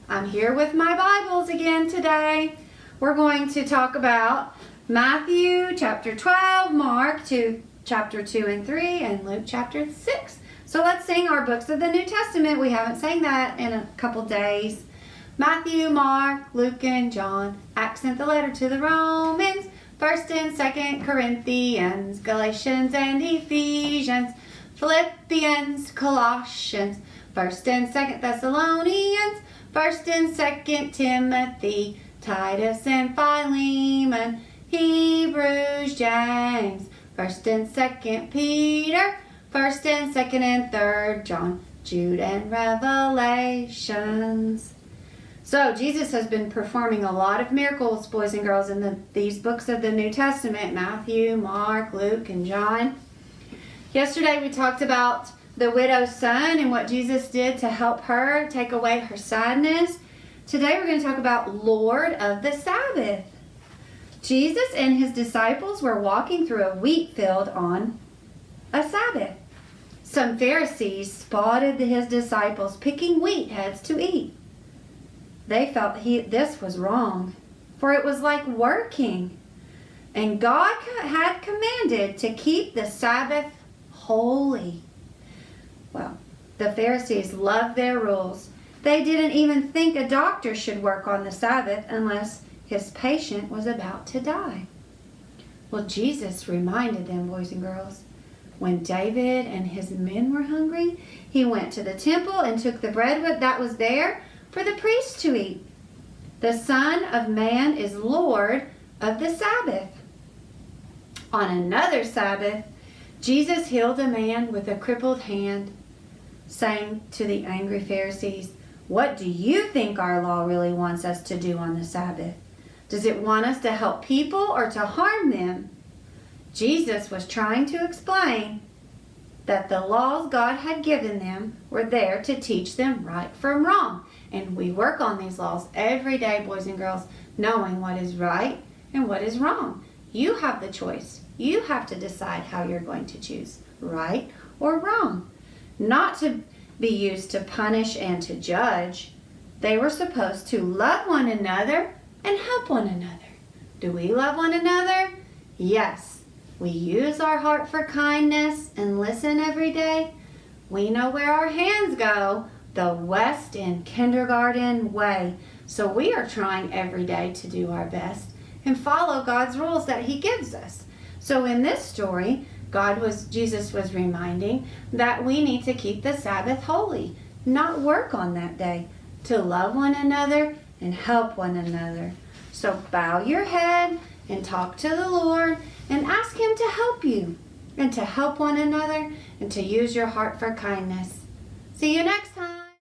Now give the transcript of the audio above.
I'm here with my Bibles again today. We're going to talk about Matthew chapter 12, Mark chapter 2 and 3, and Luke chapter 6. So let's sing our books of the New Testament. We haven't sang that in a couple days. Matthew, Mark, Luke, and John. Acts sent the letter to the Romans. 1st and 2nd Corinthians, Galatians and Ephesians, Philippians, Colossians, 1st and 2nd Thessalonians, 1st and 2nd Timothy, Titus and Philemon, Hebrews, James, 1st and 2nd Peter, 1st and 2nd and 3rd John, Jude and Revelations. So Jesus has been performing a lot of miracles, boys and girls, in these books of the New Testament, Matthew, Mark, Luke, and John. Yesterday we talked about the widow's son and what Jesus did to help her take away her sadness. Today we're going to talk about Lord of the Sabbath. Jesus and his disciples were walking through a wheat field on a Sabbath. Some Pharisees spotted his disciples picking wheat heads to eat. They felt this was wrong, for it was like working. And God had commanded to keep the Sabbath holy. Well, the Pharisees loved their rules. They didn't even think a doctor should work on the Sabbath unless his patient was about to die. Well, Jesus reminded them, boys and girls, when David and his men were hungry, he went to the temple and took the bread that was there for the priests to eat. The Son of Man is Lord of the Sabbath. On another Sabbath, Jesus healed a man with a crippled hand, saying to the angry Pharisees, "What do you think our law really wants us to do on the Sabbath? Does it want us to help people or to harm them?" Jesus was trying to explain that the laws God had given them were there to teach them right from wrong. And we work on these laws every day, boys and girls, knowing what is right and what is wrong. You have the choice. You have to decide how you're going to choose, right or wrong. Not to be used to punish and to judge. They were supposed to love one another and help one another. Do we love one another? Yes. We use our heart for kindness and listen every day. We know where our hands go, the West and kindergarten way. So we are trying every day to do our best and follow God's rules that he gives us. So in this story, Jesus was reminding that we need to keep the Sabbath holy, not work on that day, to love one another and help one another. So bow your head and talk to the Lord and ask him to help you and to help one another and to use your heart for kindness. See you next time.